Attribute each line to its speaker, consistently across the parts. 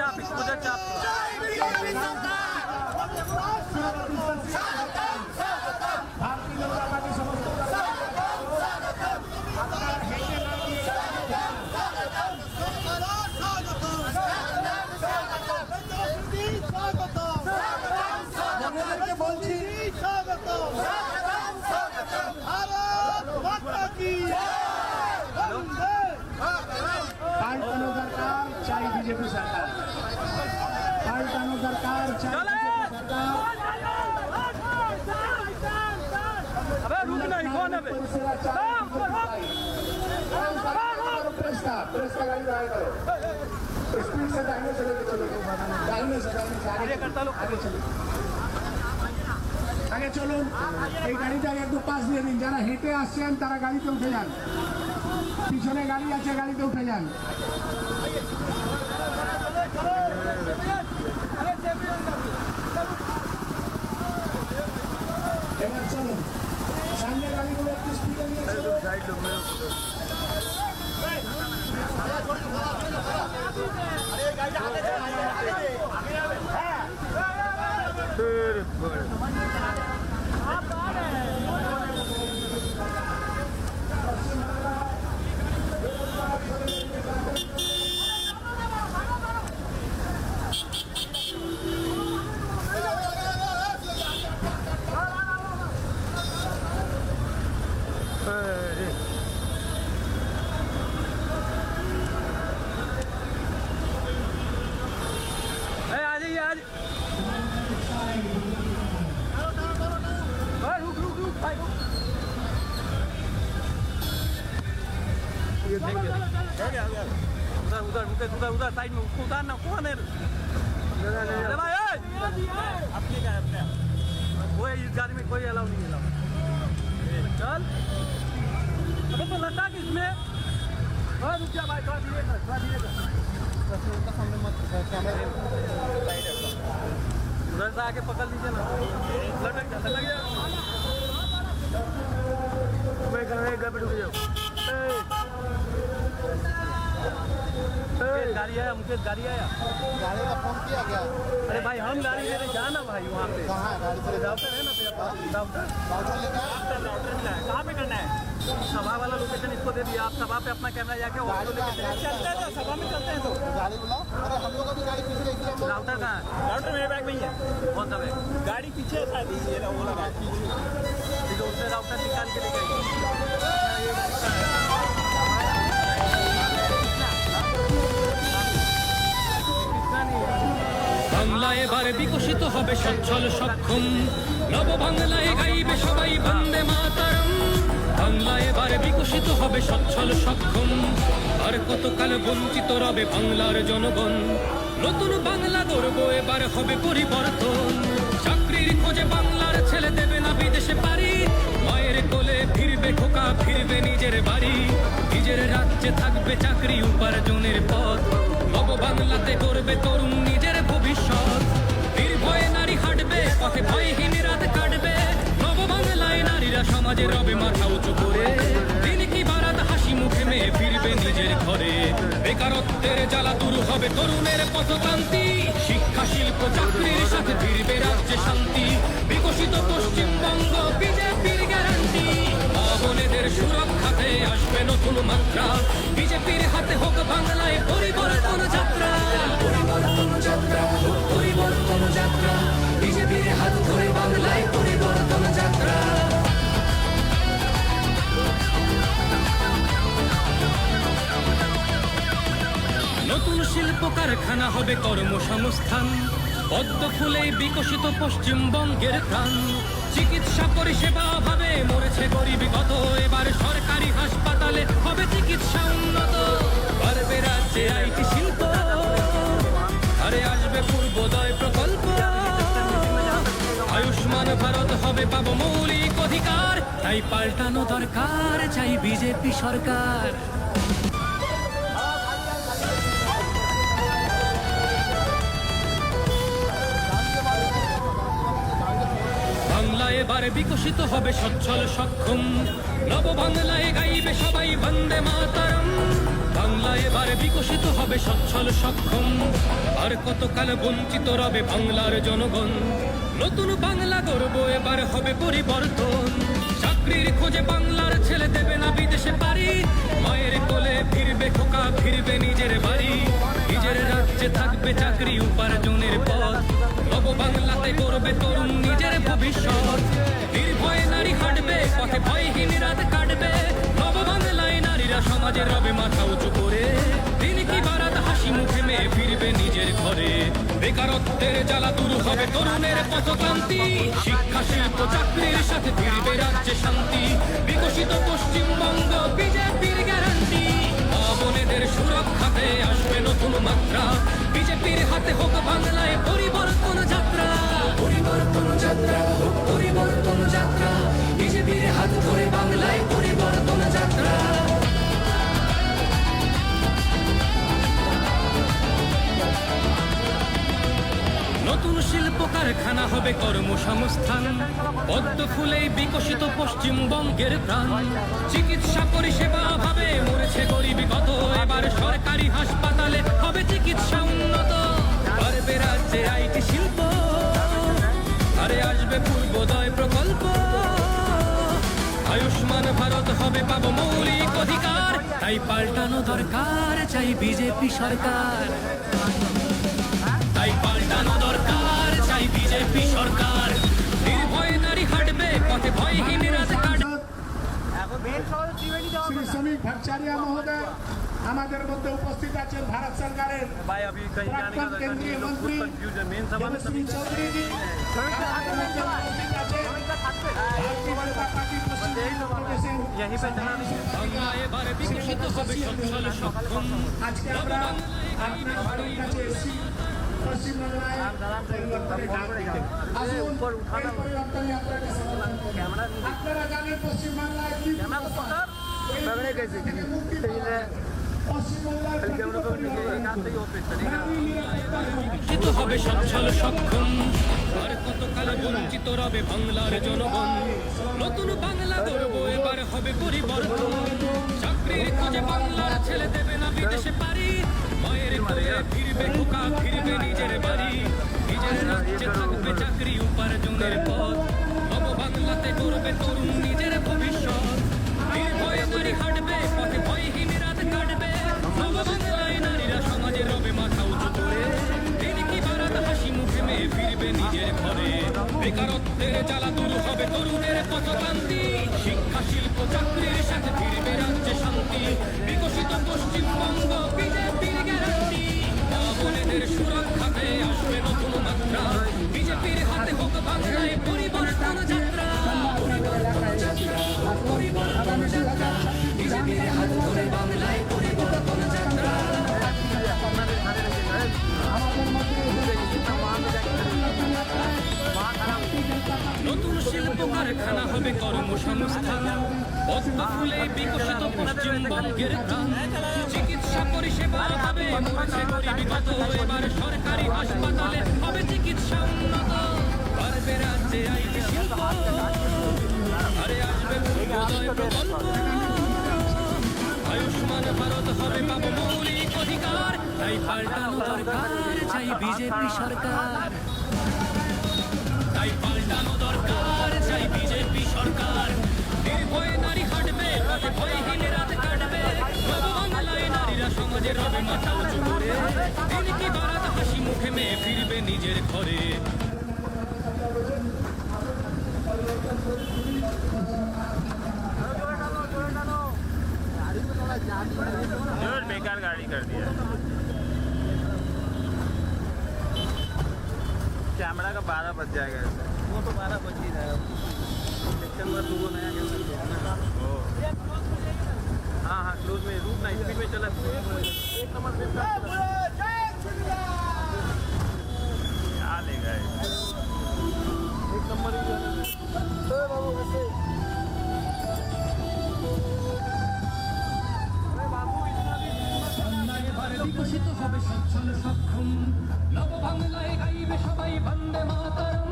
Speaker 1: চাপ পুজোর চাপ
Speaker 2: বলছি পাল্টানো দরকার চাই বিজেপি সরকার, পাল্টানো দরকার চাই আগে চলুন, এই গাড়িটাকে একটু পাশ দিয়ে দিন। যারা হেঁটে আসছেন তারা গাড়িতে উঠে যান, পিছনে গাড়ি আছে গাড়িতে উঠে যান। এবার চলুন, সামনে গাড়িগুলো একটু স্পিডে নিয়ে চলুন।
Speaker 1: उधर उधर उधर उधर साइड में उधर ना कौन है अरे भाई अपने क्या है अपने कोई इस गाड़ी में कोई अलाउ नहीं है चल अबे तो लटा किसमें रुक जा भाई थोड़ा धीरे कर उनका सामने मत कैमरा उधर से आके पकड़ लीजिए ना लटक जा मैं घर पे ढुक जाओ गाड़ी आया मुकेश गाड़ी आया
Speaker 3: गाड़ी का फोन किया गया।
Speaker 1: अरे भाई हम गाड़ी लेने जाना भाई वहाँ पे
Speaker 3: कहाँ है गाड़ी?
Speaker 1: राउटर है ना तेरे पास राउटर
Speaker 3: राउटर
Speaker 1: मिला है कहाँ पे करना है सभा वाला लोकेशन इसको दे दिया आप सभा पे अपना कैमरा जाके ऑटो लेके चलते हैं तो सभा में चलते हैं तो
Speaker 3: गाड़ी बुलाओ। अरे हम लोग अभी गाड़ी पीछे इसलिए हम लोग
Speaker 1: राउटर कहाँ है राउटर मेरे बैग में ही है कौन सा बैग गाड़ी पीछे था वो लगा ठीक है उसने राउटर निकाल के ले
Speaker 4: বাংলা এবার বিকশিত হবে সচ্ছল সক্ষম, নব বাংলায় গাইবে সবাই বন্দে মাতরম। বাংলা এবার বিকশিত হবে সচ্ছল সক্ষম, আর কতকাল বঞ্চিত রবে বাংলার জনগণ। নতুন বাংলা গর্ব এবার হবে পরিবর্তন, চাকরির খোঁজে বাংলার ছেলে দেবে না বিদেশে পারি। মায়ের কোলে ফিরবে খোকা ফিরবে নিজের বাড়ি, নিজের রাজ্যে থাকবে চাকরি উপার্জনের পথ। নব বাংলাতে করবে তরুণ নিজের ভবিষ্যৎ, নির্ভয়ে নারী হাঁটবে পথে ভয়হীন রাত কাটবে। নব বাংলায় নারীরা সমাজে রবে মাথা উঁচু করে, দিন কি বারাত হাসি মুখে মেয়ে ফিরবে নিজের ঘরে। বেকারত্বের জ্বালা দূর হবে তরুণের পথক্রান্তি, শিক্ষা শিল্প চাকরির সাথে ফিরবে রাজ্যে শান্তি। বিকশিত পশ্চিমবঙ্গ বিজেপির গ্যারান্টি, মা বোনেদের সুরক্ষাতে আসবে নতুন মাত্রা। বিজেপির হাতে হোক বাংলায় পরিবর্তন যাত্রা, পরিবর্তন যাত্রা, পরিবর্তন যাত্রা। বিজেপির হাত ধরে বাংলায় পরিবর্তন যাত্রা। নতুন শিল্প কারখানা হবে কর্মসংস্থান, পদ্ম ফুলে বিকশিত পশ্চিমবঙ্গের প্রাণ। চিকিৎসা পরিষেবা অভাবে মরেছে গরিবী কত, এবার সরকারি হাসপাতালে হবে চিকিৎসা উন্নত। বাড়বে রাজ্যে আইটি শিল্প, আরে আসবে পূর্বোদয় প্রকল্প। আয়ুষ্মান ভারত হবে পাবো মৌলিক অধিকার, তাই পাল্টানো দরকার চাই বিজেপি সরকার। বাংলা এবার বিকশিত হবে সচ্ছল সক্ষম, নব বাংলায় গাইবে সবাই বন্দে মাতরম। বাংলা এবার বিকশিত হবে সচ্ছল সক্ষম আর কতকাল বঞ্চিত রবে বাংলার জনগণ নতুন বাংলা গর্ব এবার হবে পরিবর্তন চাকরির খোঁজে বাংলার ছেলে দেবে না বিদেশে পারি মায়ের কোলে ফিরবে খোকা ফিরবে নিজের বাড়ি নিজের রাজ্যে থাকবে চাকরি উপার্জনের পথ নব বাংলাতে করবে তরুণ নিজের ভবিষ্যৎ নির্ভয়ে নারী হাঁটবে পথে ভয়হীন রাত কাটবে নব বাংলায় নারীরা সমাজে রবে মাথা উঁচু করে দিন কি বারাত হাসি মুখে মেয়ে ফিরবে নিজের ঘরে বেকারত্বের জ্বালা দূর হবে তরুণের পথক্রান্তি শিক্ষা শিল্প চাকরির সাথে ফিরবে রাজ্যে শান্তি বিকশিত পশ্চিমবঙ্গ বিজেপির গ্যারান্টি বোনেদের সুরক্ষাতে আসবে নতুন মাত্রা বিজেপির হাতে হোক বাংলায় পরিবর্তন যাত্রা পরিবর্তন যাত্রা হোক পরিবর্তন যাত্রা বিজেপির হাত ধরে বাংলায় পরিবর্তন যাত্রা নতুন শিল্প কারখানা হবে কর্মসংস্থান পদ্ম ফুলেই বিকশিত পশ্চিমবঙ্গের প্রাণ চিকিৎসা পরিষেবা ভাবে মরেছে গরিবী কত এবার সরকারি হাসপাতালে হবে চিকিৎসা উন্নত পারবে রাজ্যে আইটি শিল্প আরে আসবে পূর্বোদয় প্রকল্প আয়ুষ্মান ভারত হবে পাবো মৌলিক অধিকার তাই পাল্টানো দরকার চাই বিজেপি সরকার তাই পাল্টানো দরকার চাই বিজেপি সরকার নির্ভয়ে নারী হাঁটবে পথে ভয়হীন রাত কাটবে
Speaker 2: শ্রী শ্রমিক ভট্টাচার্য মহোদয় আমাদের মধ্যে উপস্থিত আছেন ভারত সরকারের
Speaker 1: भाई अभी कहीं जाने का
Speaker 2: प्राक्तन केंद्रीय मंत्री
Speaker 1: कंफ्यूजन मेन सभा में
Speaker 2: देवश्री चौधरी जी আমাদের মধ্যে উপস্থিত আছেন ভারতীয় জনতা পার্টি পশ্চিমবঙ্গ প্রদেশের
Speaker 1: यहीं पे चला
Speaker 4: বাংলা এবার বিকশিত হবে সচ্ছল সক্ষম
Speaker 2: আজকে আমরা আপনার বাড়ির কাছে এসেছি পশ্চিমবাংলায় পরিবর্তনের ডাক দিতে আসুন এই পরিবর্তনে আপনাকে স্বাগত
Speaker 1: कैमरा
Speaker 2: আপনারা জানেন পশ্চিমবাংলায় কি
Speaker 1: कैमरा को पकड़ पकड़े कैसे
Speaker 2: পশ্চিমবাংলায়
Speaker 1: कैमरा को एक हाथ से ही ऑफिस चलेगा
Speaker 4: বিকশিত হবে সচ্ছল সক্ষম আর কতকাল বঞ্চিত রবে বাংলার জনগণ নতুন বাংলা গর্ব এবার হবে পরিবর্তন চাকরির খোঁজে বাংলার ছেলে দেবে না বিদেশে পারি মায়ের কোলে ফিরবে খোকা ফিরবে নিজের বাড়ি নিজের রাজ্যে থাকবে চাকরি উপার্জনের পথ নব বাংলাতে করবে তরুণ নিজের ভবিষ্যৎ নির্ভয়ে নারী হাঁটবে পথে ভয়হীন রাত কাটবে নব বাংলায় নারীরা সমাজে রবে মাথা উঁচু করে দিন কি বারাত হাসি মুখে মেয়ে ফিরবে নিজের ঘরে বেকারত্বের জ্বালা দূর হবে তরুণের পথক্রান্তি শিক্ষা শিল্প চাকরির সাথে ফিরবে রাজ্যে শান্তি বিকশিত পশ্চিমবঙ্গ বিজেপির গ্যারান্টি বোনেদের সুরক্ষাতে আসবে নতুন মাত্রা বিজেপির হাতে হোক বাংলায় পরিবর্তন যাত্রা পরিবর্তন যাত্রা পরিবর্তন যাত্রা বিজেপির হাত ধরে বাংলায় পরিবর্তন যাত্রা নতুন শিল্প কারখানা হবে কর্মসংস্থান পদ্ম ফুলে বিকশিত পশ্চিমবঙ্গের প্রাণ চিকিৎসা পরিষেবা হবে মরেছে গরিবী কত এবার সরকারি হাসপাতালে হবে চিকিৎসা উন্নত পারবে রাজ্যে আইটি শিল্প আরে আসবে পূর্বোদয় প্রকল্প আয়ুষ্মান ভারত হবে পাবো মৌলিক অধিকার তাই পাল্টানো দরকার চাই বিজেপি সরকার তাই পাল্টানো দরকার চাই বিজেপি সরকার নির্ভয়ে নারী হাঁটবে পথে ভয়হীন রাত কাটবে নব বাংলায় নারীরা সমাজে রবে মাথা উঁচু করে দিন কি বারাত হাসি মুখে মেয়ে ফিরবে নিজের ঘরে
Speaker 1: बेकार गाड़ी कर दिया कैमरा का 12 बज जाएगा ऐसे वो तो 12 बज ही रहा है सेक्शन में दो नया कैमरा हाँ हाँ क्लोज में रूट ना स्पीड में चला एक नंबर पे क्या ले गए एक नंबर ही
Speaker 4: বিকশিত হবে সচ্ছল সক্ষম নব বাংলায় গাইবে সবাই বন্দে মাতরম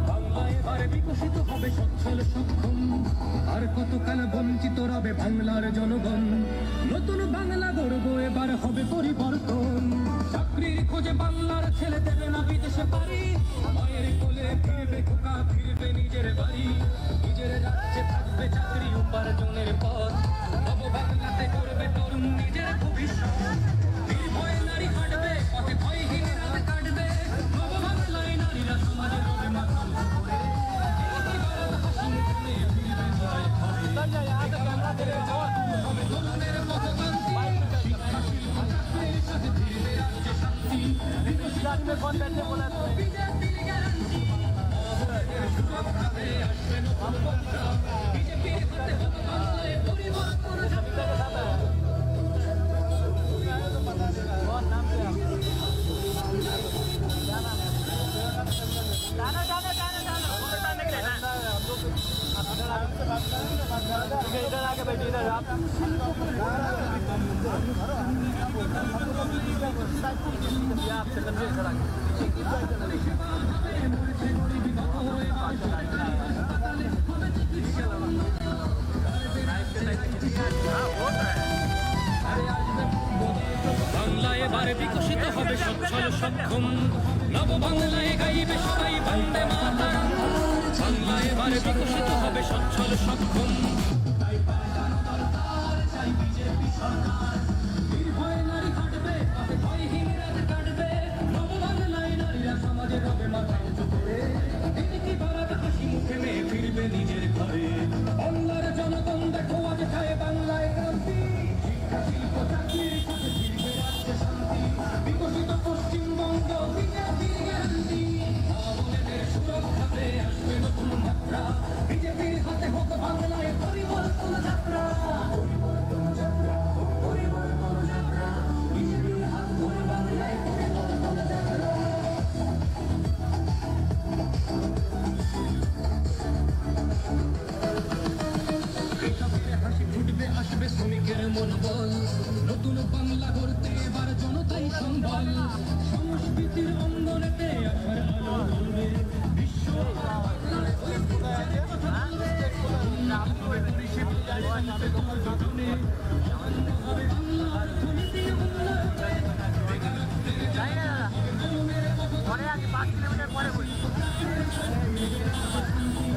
Speaker 4: বাংলা এবার বিকশিত হবে সচ্ছল সক্ষম আর কতকাল বঞ্চিত রবে বাংলার জনগণ নতুন নতুন বাংলা গড়ব এবার হবে পরিবর্তন চাকরির খোঁজে বাংলার ছেলে দেবে না বিদেশে পারি মায়ের কোলে ফিরবে খোকা ফিরবে নিজের বাড়ি নিজের রাজ্যে থাকবে চাকরি উপার্জনের পথ নব বাংলাতে করবে তরুণ নিজের ভবিষ্যৎ নির্ভয়ে নারী কাটবে পথে ভয়হীন রাত কাটবে নব বাংলায় নারীরা সমাজের রবে মাথা উঁচু করে হাসি মুখে নিয়ে ফিরবে নিজের ঘরে হবে তরুণের পথকান্তি শিক্ষা শিল্প চাকরির সাথে ফিরবে রাজ্যে শান্তি
Speaker 1: गाड़ी में कौन बैठे बोला था?
Speaker 4: বিজেপির গ্যারান্টি সুরক্ষাতে আসবে নতুন বাংলা বিজেপির হাতে হবে বাংলায় পরিবর্তন যাত্রা
Speaker 1: कौन नाम से आप? जाना जाना जाना जाना उधर नहीं रहना हम लोग इधर आके बैठिए इधर आप आप सेकंडरी खड़ा
Speaker 4: বাংলা এবারে বিকশিত হবে সচ্ছল সক্ষম নব বাংলায় গাইবে সবাই বন্দে মাতরম বাংলা এবারে বিকশিত হবে সচ্ছল সক্ষম নির্ভয়ে নারী কাটবে পথে ভয়হীন রাত কাটবে নব বাংলায় নারীরা সমাজে রবে মাথা উঁচু করে দিন কি ভারত হাসি মুখে মেয়ে ফিরবে নিজের ঘরে বাংলার জনগণ দেখো আজ খায় বাংলায় ক্রান্তি শিক্ষা শিল্প চাকরির সাথে ফিরবে রাজ্যে শান্তি বিকশিত পশ্চিমবঙ্গ বিজেপির গ্যারান্টি মা-বোনেদের সুরক্ষাতে আসবে নতুন মাত্রা বিজেপির হাতে হোক বাংলায় পরিবর্তন যাত্রা পরিবর্তন যাত্রা পরিবর্তন যাত্রা বিজেপির হাত ধরে বাংলায় পরিবর্তন যাত্রা কৃষকের হাসি ফুটবে আসবে শ্রমিকের মনোবল নতুন বাংলা গড়তে এবার জনতাই সম্বল সংস্কৃতির অঙ্গনেতে আসার আলো জ্বলবে বিশ্ব বাংলার ঐতিহ্যের কথা বলবে পরিষেবা জানবে তোমার দুজনে আনন্দ হবে বাংলা অর্থনীতি উন্নয়নে বেকারত্বের জায়গা আন্দোলনের
Speaker 1: परे आगे 5 किलोमीटर परे बोल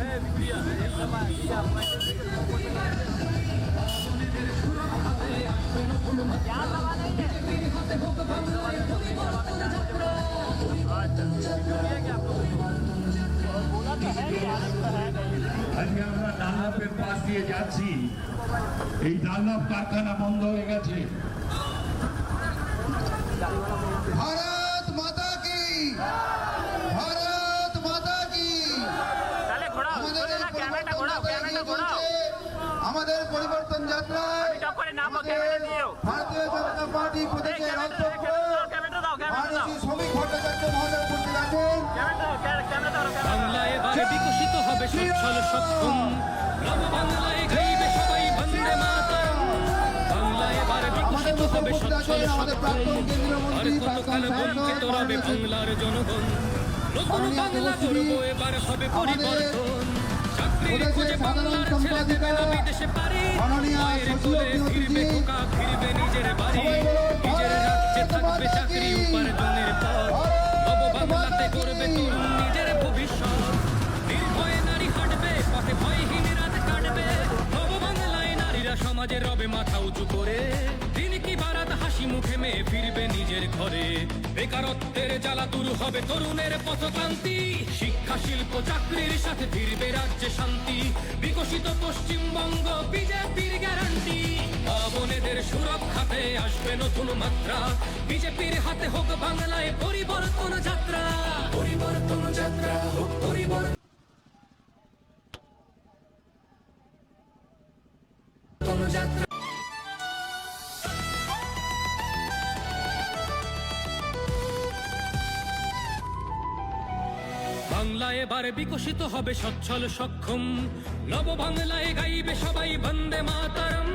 Speaker 1: ए बिटिया एक बार दिया क्या लगा नहीं है ये क्या बोला तो है यार
Speaker 2: আজকে আমরা ডানলপের পাশ দিয়ে যাচ্ছি এই ডানলপ কারখানা বন্ধ হয়ে গেছে
Speaker 3: भारत माता की भारत माता की
Speaker 1: चले घोड़ा कैमरा घोड़ा
Speaker 3: আমাদের পরিবর্তন যাত্রায়
Speaker 1: করে নামো ক্যামেরা দিও
Speaker 3: ভারতীয় জনতা পার্টি প্রদেশের অধ্যক্ষ
Speaker 1: ক্যামেরা দাও
Speaker 3: মাননীয় শ্রমিক ভট্টাচার্য মহোদয় উপস্থিত আছেন।
Speaker 1: ক্যামেরা দাও
Speaker 4: বাংলা এবারে বিকশিত হবে সচ্ছল সক্ষম নব বাংলায় গাইবে সবাই বন্দে মাতরম বাংলা এবারে বিকশিত হবে সচ্ছল সক্ষম আর কতকাল বঞ্চিত রবে বাংলার জনগণ নতুন বাংলা গড়ব এবার হবে পরিবর্তন চাকরির খোঁজে বাংলার ছেলে দেবে না বিদেশে পারি মায়ের কোলে ফিরবে খোকা ফিরবে নিজের বাড়ি নিজের রাজ্যে থাকবে চাকরি উপার্জনের পথ নব বাংলাতে করবে তরুণ নিজের ভবিষ্যৎ নির্ভয়ে নারী হাঁটবে পথে ভয়হীন রাত কাটবে নব বাংলায় নারীরা সমাজে রবে মাথা উঁচু করে দিন কি বারাত হাসি মুখে মেয়ে ফিরবে নিজের ঘরে বেকারত্বের জ্বালা দূর হবে তরুণের পথক্রান্তি শিক্ষা শিল্প চাকরির সাথে ফিরবে রাজ্যে শান্তি বিকশিত পশ্চিমবঙ্গ বিজেপির গ্যারান্টি মা-বোনেদের সুরক্ষাতে আসবে নতুন মাত্রা বিজেপির হাতে হোক বাংলায় পরিবর্তন যাত্রা পরিবর্তন যাত্রা হোক পরিবর্তন যাত্রা বাংলা এবারে বিকশিত হবে সচ্ছল সক্ষম নব বাংলায় গাইবে সবাই বন্দে মাতরম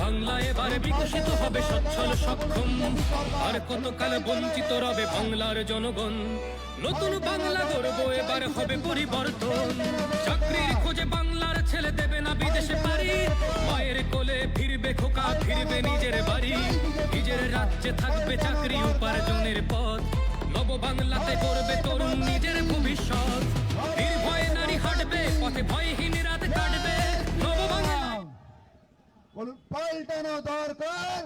Speaker 4: বাংলা এবারে বিকশিত হবে সচ্ছল সক্ষম আর কতকাল বঞ্চিত রবে বাংলার জনগণ নতুন বাংলা গড়ব এবার হবে পরিবর্তন চাকরির খোঁজে বাংলার ছেলে দেবে না বিদেশে পারি মায়ের কোলে ফিরবে খোকা ফিরবে নিজের বাড়ি রাজ্যে থাকবে চাকরি উপার্জনের পথ নব বাংলাতে করবে তরুণ নিজের ভবিষ্যৎ নির্ভয়ে নারী হাঁটবে পথে ভয়হীন রাত কাটবে নব বাংলা
Speaker 3: বলুন পাল্টানো দরকার।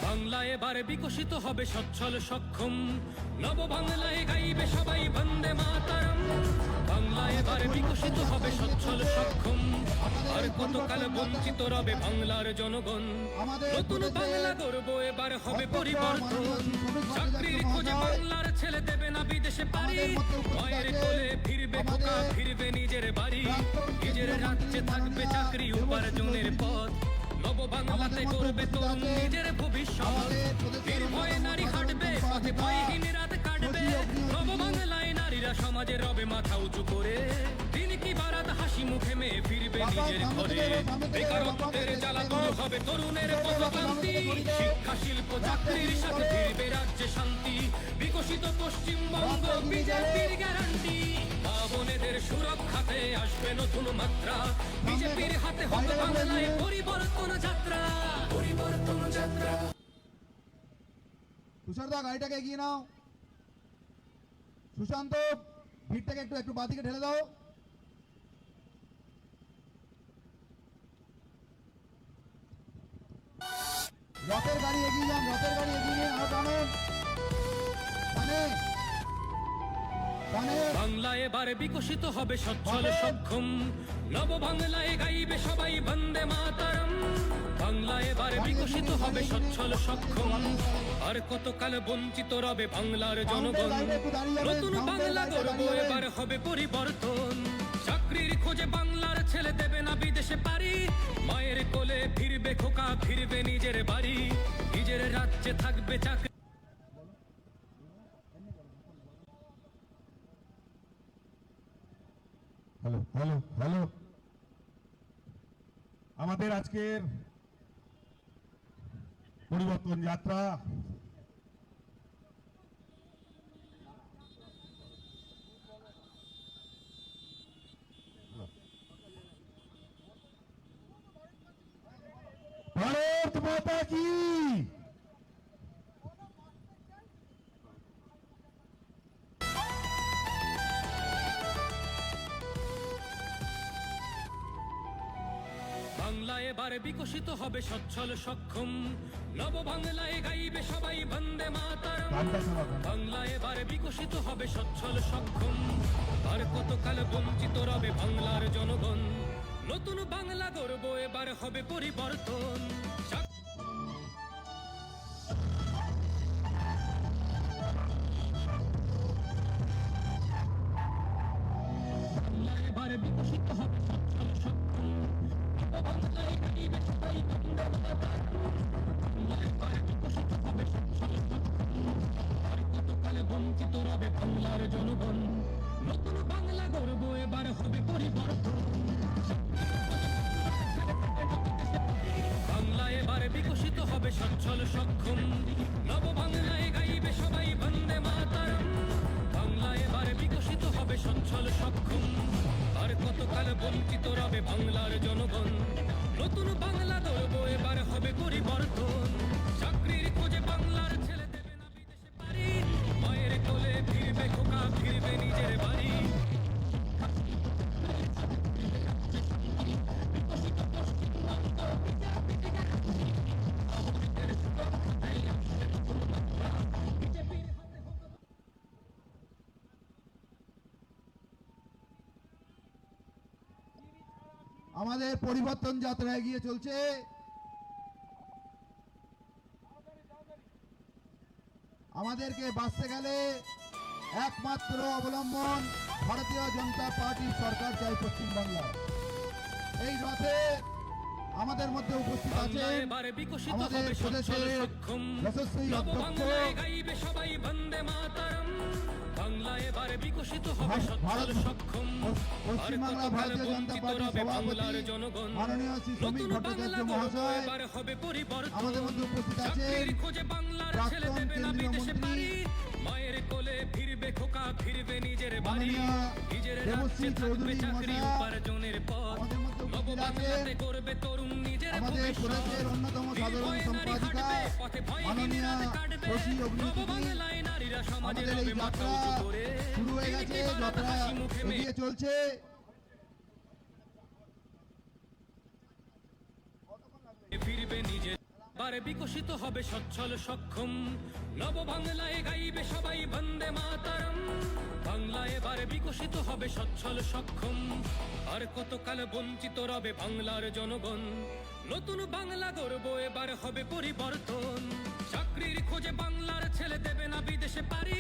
Speaker 4: বাংলা এবার বিকশিত হবে সচ্ছল সক্ষম নব বাংলায় গাইবে সবাই বন্দে মাতরম বাংলা এবার বিকশিত হবে সচ্ছল সক্ষম আর কতকাল বঞ্চিত রবে বাংলার জনগণ নতুন বাংলা গর্ব এবার হবে পরিবর্তন চাকরির খোঁজে বাংলার ছেলে দেবে না বিদেশে পারি মায়ের কোলে ফিরবে খোকা ফিরবে নিজের বাড়ি নিজের রাজ্যে থাকবে চাকরি উপার্জনের পথ নব বাংলাতে করবে তরুণ নিজের ভবিষ্যৎ নির্ভয়ে নারী হাঁটবে পথে ভয়হীন রাত কাটবে নব বাংলায় নারীরা সমাজে রবে মাথা উঁচু করে দিন কি বারাত হাসি মুখে মেয়ে ফিরবে নিজের ঘরে বেকারত্বের জ্বালা দূর হবে তরুণের পথক্রান্তি শিক্ষা শিল্প চাকরির সাথে ফিরবে রাজ্যে শান্তি বিকশিত পশ্চিমবঙ্গ বিজেপির গ্যারান্টি মা বোনেদের সুরক্ষাতে আসবে নতুন মাত্রা বিজেপির হাতে হবে বাংলায় পরিবর্তন যাত্রা পরিবর্তন যাত্রা।
Speaker 3: তুষারদা গাড়িটাকে এগিয়ে নাও। সুশান্ত ভিড়টাকে একটু একটু বাদিকে ঠেলে দাও। রথের গাড়ি এগিয়ে যান, রথের গাড়ি এগিয়ে নিন, আর টানেন টানে টানে।
Speaker 4: বাংলা এবারে বিকশিত হবে সচ্ছল সক্ষম নব বাংলায় গাইবে সবাই বন্দে মাতরম বাংলা এবারে বিকশিত হবে সচ্ছল সক্ষম আর কতকাল বঞ্চিত রবে বাংলার জনগণ নতুন বাংলা গর্ব এবার হবে পরিবর্তন চাকরির খোঁজে বাংলার ছেলে দেবে না বিদেশে পারি মায়ের কোলে ফিরবে খোকা ফিরবে নিজের বাড়ি নিজের রাজ্যে থাকবে চাকরি।
Speaker 2: হ্যালো হ্যালো হ্যালো আমাদের আজকের পরিবর্তন যাত্রা ভারত মাতা কি
Speaker 4: বাংলা এবারে বিকশিত হবে সচ্ছল সক্ষম নব বাংলায় গাইবে সবাই বন্দে মাতরম বাংলা এবারে বিকশিত হবে সচ্ছল সক্ষম আর কতকাল বঞ্চিত রবে বাংলার জনগণ নতুন বাংলা গর্ব এবার হবে পরিবর্তন বাংলা এবারে বিকশিত হবে সচ্ছল সক্ষম বাংলায় গাইবে সবাই বন্দে মাতরম বাংলা এবারে বিকশিত হবে সচ্ছল সক্ষম আর কতকাল বঞ্চিত রবে বাংলার জনগণ নতুন বাংলা গর্ব এবার হবে পরিবর্তন বাংলা এবারে বিকশিত হবে সচ্ছল সক্ষম নব বাংলায় গাইবে সবাই বন্দে মাতরম বাংলা এবারে বিকশিত হবে সচ্ছল সক্ষম আর কতকাল বঞ্চিত রবে বাংলার জনগণ নতুন বাংলা গর্ব এবার হবে পরিবর্তন চাকরির খোঁজে বাংলার ছেলে দেবে না বিদেশে পারি মায়ের কোলে ফিরবে খোকা ফিরবে নিজের বাড়ি
Speaker 3: আমাদের পরিবর্তন যাত্রা এগিয়ে চলছে। আমাদেরকে বাঁচতে গেলে একমাত্র অবলম্বন ভারতীয় জনতা পার্টির সরকার চাই পশ্চিমবাংলায়। এই রথে আমাদের মধ্যে উপস্থিত
Speaker 4: বাংলা
Speaker 3: আছেন
Speaker 4: এবার বিকশিত
Speaker 3: আমাদের
Speaker 4: হবে সচ্ছল
Speaker 3: প্রদেশের
Speaker 4: সক্ষম
Speaker 3: যশস্বী
Speaker 4: নব
Speaker 3: অধ্যক্ষ
Speaker 4: বাংলায় গাইবে সবাই বন্দে মাতরম বাংলা এবার বিকশিত হবে সচ্ছল
Speaker 3: ভারত
Speaker 4: সক্ষম
Speaker 3: পশ্চিমবাংলা ভারতীয় জনতা পার্টির
Speaker 4: বাংলার
Speaker 3: সভাপতি
Speaker 4: জনগণ
Speaker 3: মাননীয় শ্রী শ্রমিক
Speaker 4: নতুন
Speaker 3: ভট্টাচার্য
Speaker 4: বাংলা
Speaker 3: মহাশয়
Speaker 4: এবার হবে পরিবর্তন
Speaker 3: আমাদের মধ্যে উপস্থিত আছেন
Speaker 4: চাকরির খোঁজে বাংলার ছেলে
Speaker 3: প্রাক্তন
Speaker 4: দেবে না
Speaker 3: কেন্দ্রীয়
Speaker 4: বিদেশে
Speaker 3: মন্ত্রী
Speaker 4: পারি মায়ের কোলে ফিরবে খোকা ফিরবে নিজের বাড়ি
Speaker 3: মাননীয়
Speaker 4: নিজের
Speaker 3: দেবশ্রী
Speaker 4: রাজ্যে থাকবে
Speaker 3: চৌধুরী
Speaker 4: চাকরি
Speaker 3: মহাশয়
Speaker 4: উপার্জনের পথ
Speaker 3: আমাদের মধ্যে
Speaker 4: নব
Speaker 3: উপস্থিত
Speaker 4: বাংলাতে
Speaker 3: আছেন
Speaker 4: করবে তরুণ নিজের
Speaker 3: আমাদের
Speaker 4: ভবিষ্যৎ
Speaker 3: প্রদেশের অন্যতম সাধারণ
Speaker 4: নির্ভয়ে নারী
Speaker 3: সম্পাদিকা
Speaker 4: হাঁটবে, পথে ভয়
Speaker 3: মাননীয়
Speaker 4: হীনরাত কাটবে।
Speaker 3: শশী
Speaker 4: নব
Speaker 3: অগ্নিমিত্র
Speaker 4: বাংলায় নারীরা সমাজে
Speaker 3: আমাদের এই
Speaker 4: রবে মাথা
Speaker 3: যাত্রা
Speaker 4: উঁচু করে।
Speaker 3: শুরু হয়ে গেছে
Speaker 4: খিড়কি বারাত
Speaker 3: যাত্রা
Speaker 4: হাসি মুখে মেয়ে
Speaker 3: এগিয়ে চলছে
Speaker 4: ফিরবে নিজে বারে বিকশিত হবে সচ্ছল সক্ষম নব বাংলায় গাইবে সবাই বন্দে মাতরম বাংলা এবারে বিকশিত হবে সচ্ছল সক্ষম আর কতকাল বঞ্চিত রবে বাংলার জনগণ নতুন বাংলা গর্ব এবার হবে পরিবর্তন চাকরির খোঁজে বাংলার ছেলে দেবে না বিদেশে পারি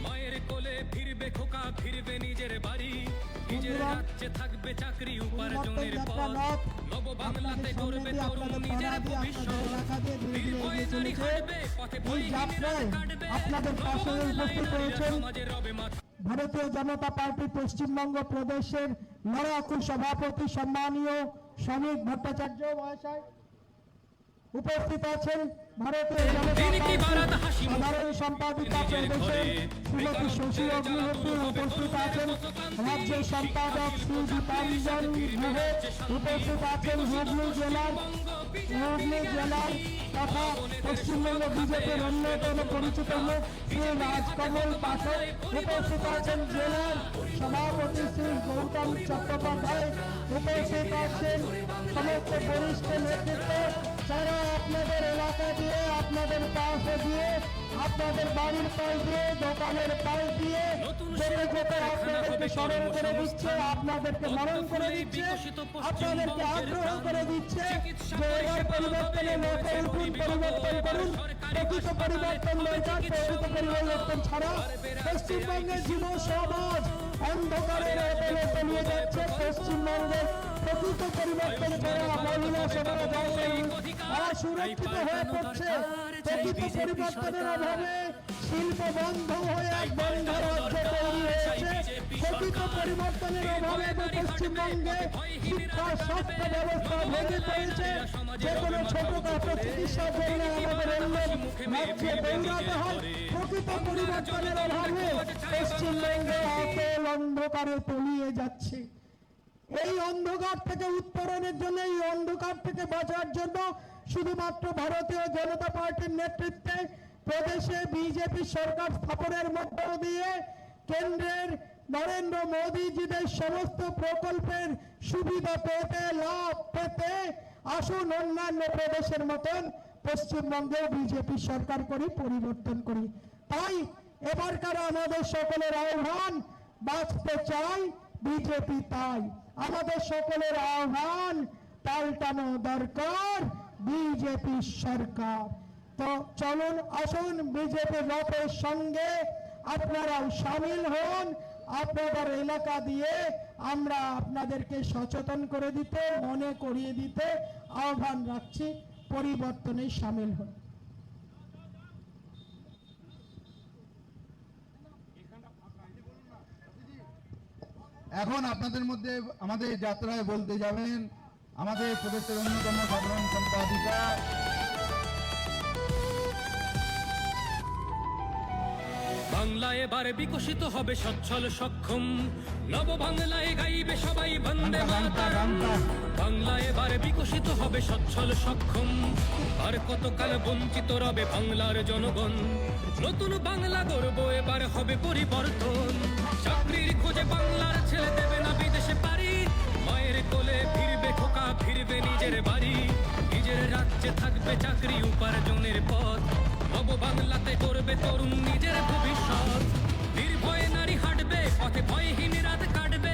Speaker 4: মায়ের কোলে ফিরবে খোকা ফিরবে নিজের বাড়ি নিজের রাজ্যে থাকবে চাকরি উপার্জনের পথ নব বাংলাতে করবে তরুণ নিজের ভবিষ্যৎ নির্ভয়ে নারী হাঁটবে, পথে ভয়হীনরাত কাটবে।
Speaker 5: আপনাদের পাশে উপস্থিত
Speaker 4: নারীরা
Speaker 5: রয়েছেন
Speaker 4: সমাজে রবে মাথা
Speaker 5: ভারতীয় জনতা পার্টি পশ্চিমবঙ্গ প্রদেশের লড়াকু সভাপতি সম্মানীয় শ্রমিক ভট্টাচার্য মহাশয় উপস্থিত আছেন ভারতীয় জনতা
Speaker 4: তিনি কি বারাত
Speaker 5: পার্টির
Speaker 4: হাসি মুখে
Speaker 5: সাধারণ সম্পাদিকা
Speaker 4: নিজের ঘরে
Speaker 5: প্রদেশের শ্রীমতী শশী অগ্নিহোত্রী উপস্থিত আছেন রাজ্য সম্পাদক শ্রী দীপাঞ্জন গুহে উপস্থিত আছেন হুগলি জেলার তথা পশ্চিমবঙ্গ বিজেপির অন্যতম পরিচিত মুখ শ্রী রাজকমল পাঠক উপস্থিত আছেন জেলার সভাপতি শ্রী গৌতম চট্টোপাধ্যায় উপস্থিত আছেন সমস্ত বরিষ্ঠ নেতৃত্ব যারা আপনাদের এলাকা দিয়ে আপনাদের পাশে দিয়ে আপনাদের বাড়ির পাশ দিয়ে দোকানের পাশ দিয়ে যেতে যেতে আপনাদেরকে স্মরণ করে দিচ্ছে আপনাদেরকে মরণ করে দিচ্ছে আপনাদেরকে আগ্রহ করে দিচ্ছে যে এবার পরিবর্তনের মতো উঠুন পরিবর্তন করুন প্রকৃত পরিবর্তন দরকার প্রকৃত পরিবর্তন ছাড়া পশ্চিমবঙ্গের যুব সমাজ অন্ধকারের অতলে তলিয়ে যাচ্ছে পশ্চিমবঙ্গের প্রকৃত পরিবর্তন ছাড়া মহিলা সমাজ অসুরক্ষিত হয়ে পড়ছে প্রকৃত পরিবর্তনের অভাবে শিল্প বন্ধ হয়ে এক বন্ধ রাজ্য তৈরি হয়েছে প্রকৃত পরিবর্তনের অভাবে পশ্চিমবঙ্গে শিক্ষা স্বাস্থ্য ব্যবস্থা ভেঙে পড়েছে যে কোনো ছোটখাটো চিকিৎসার জন্য আমাদের অন্য রাজ্যে দৌড়াতে হয় প্রকৃত পরিবর্তনের অভাবে পশ্চিমবঙ্গে অতল অন্ধকারে তলিয়ে যাচ্ছে এই অন্ধকার থেকে উত্তরণের জন্য এই অন্ধকার থেকে বাঁচার জন্য শুধুমাত্র ভারতীয় জনতা পার্টির নেতৃত্বে প্রদেশে বিজেপি সরকার স্থাপনের মধ্য দিয়ে কেন্দ্রের নরেন্দ্র মোদীজিদের সমস্ত প্রকল্পের সুবিধা পেতে লাভ পেতে আসুন অন্যান্য প্রদেশের মতন পশ্চিমবঙ্গে বিজেপি সরকার করি পরিবর্তন করি তাই এবারকার আমাদের সকলের আহ্বান বাঁচতে চাই বিজেপি তাই আমাদের সকলের আহ্বান পাল্টানো দরকার বিজেপি সরকার তো চলুন আসুন বিজেপি রথের সঙ্গে আপনারাও সামিল হন আপনাদের এলাকা দিয়ে আমরা আপনাদেরকে সচেতন করে দিতে মনে করিয়ে দিতে আহ্বান রাখছি পরিবর্তনে সামিল হন
Speaker 3: এখন আপনাদের মধ্যে আমাদের যাত্রায় বলতে যাবেন আমাদের প্রদেশের অন্যতম সাধারণ সম্পাদিকা
Speaker 4: বাংলা এবারে বিকশিত হবে সচ্ছল সক্ষম নব বাংলায় গাইবে সবাই বন্দে মাতরম বাংলা এবারে বিকশিত হবে সচ্ছল সক্ষম আর কতকাল বঞ্চিত রবে বাংলার জনগণ নতুন বাংলা গর্ব এবার হবে পরিবর্তন চাকরির খোঁজে বাংলার ছেলে দেবে না বিদেশে পারি মায়ের কোলে ফিরবে খোকা ফিরবে নিজের বাড়ি নিজের রাজ্যে থাকবে চাকরি উপার্জনের পথ নব বাংলাতে করবে তরুণ নিজের ভবিষ্যৎ নির্ভয়ে নারী হাঁটবে পথে ভয়হীনরাত কাটবে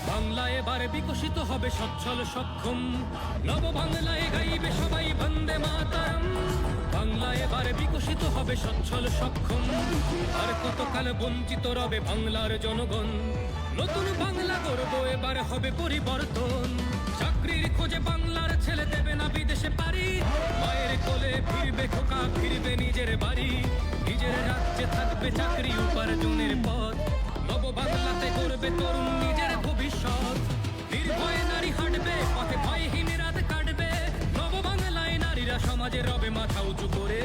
Speaker 4: বাংলা এবারে বিকশিত হবে সচ্ছল সক্ষম নব বাংলায় গাইবে সবাই বন্দে মাতরম বাংলা এবারে বিকশিত হবে সচ্ছল সক্ষম আর কতকাল বঞ্চিত রবে বাংলার জনগণ নতুন বাংলা গর্ব এবার হবে পরিবর্তন চাকরির খোঁজে বাংলার ছেলে দেবে না বিদেশে পারি মায়ের কোলে ফিরবে খোকা ফিরবে নিজের বাড়ি নিজের রাজ্যে থাকবে চাকরি উপার্জনের পথ নব বাংলাতে করবে তরুণ নিজের ভবিষ্যৎ নির্ভয়ে নারী হাঁটবে পথে ভয়হীন রাত কাটবে নব বাংলায় নারীরা সমাজে রবে মাথা উঁচু করে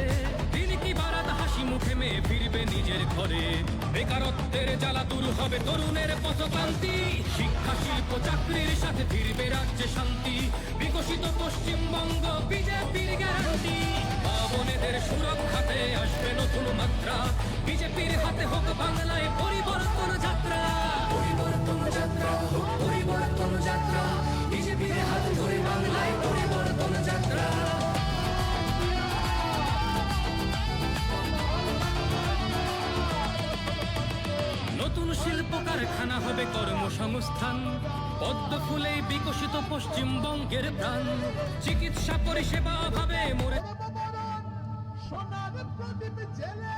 Speaker 4: দিন কি বারাত হাসি মুখে মেয়ে ফিরবে নিজের ঘরে বেকারত্বের জ্বালা দূর হবে তরুণের পথক্রান্তি শিক্ষা শিল্প চাকরির সাথে ফিরবে রাজ্যে শান্তি বিকশিত পশ্চিমবঙ্গ বিজেপির গ্যারান্টি মা বোনেদের সুরক্ষাতে আসবে নতুন মাত্রা বিজেপির হাতে হোক বাংলায় পরিবর্তন যাত্রা পরিবর্তন যাত্রা হোক পরিবর্তন যাত্রা বিজেপির হাত ধরে বাংলায় পরিবর্তন যাত্রা নতুন শিল্প কারখানা হবে কর্মসংস্থান পদ্ম ফুলে বিকশিত পশ্চিমবঙ্গের প্রাণ চিকিৎসা পরিষেবা ভাবে মোরে
Speaker 5: সোনার প্রদীপ জেলে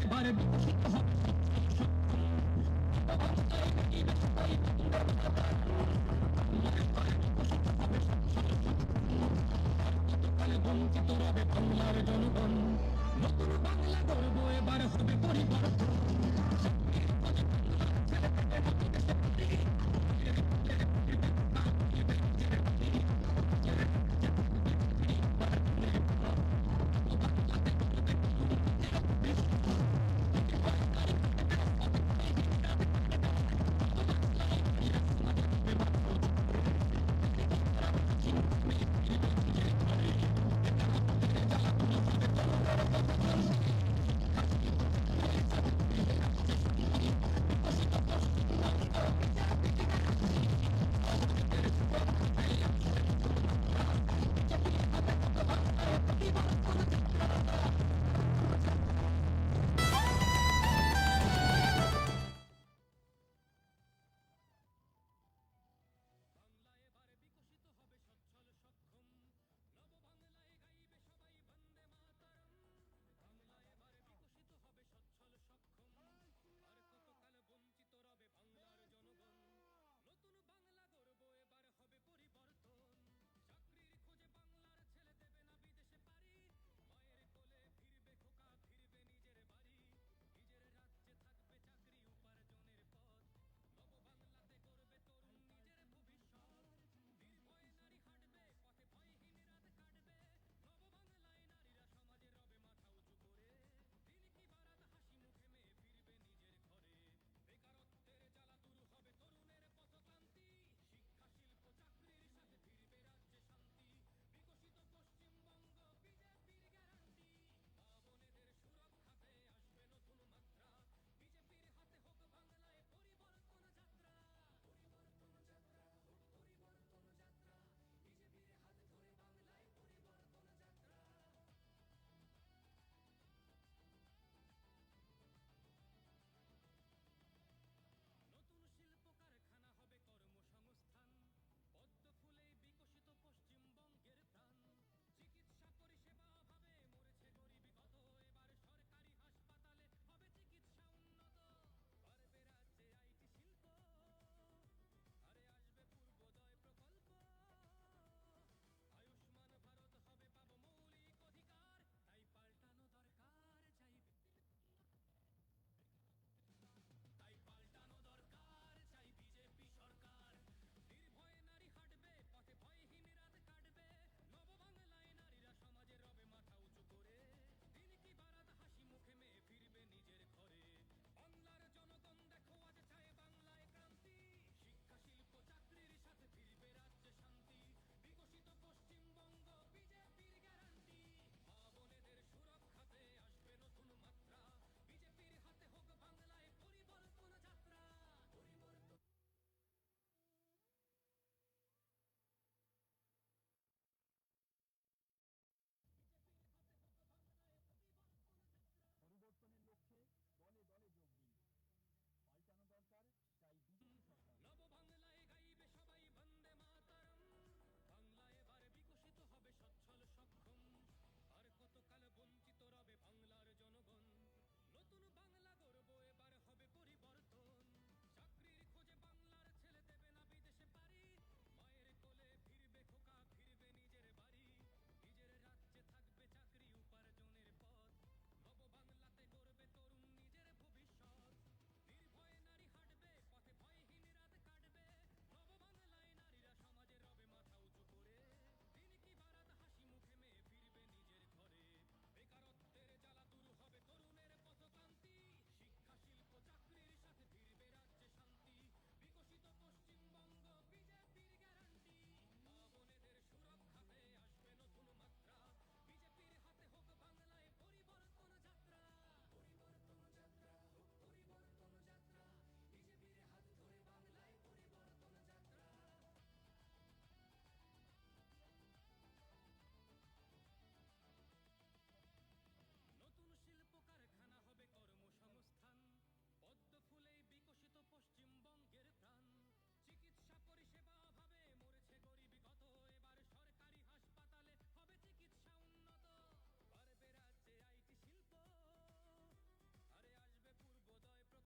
Speaker 4: এবারে বিকশিত হবে বঞ্চিত রবে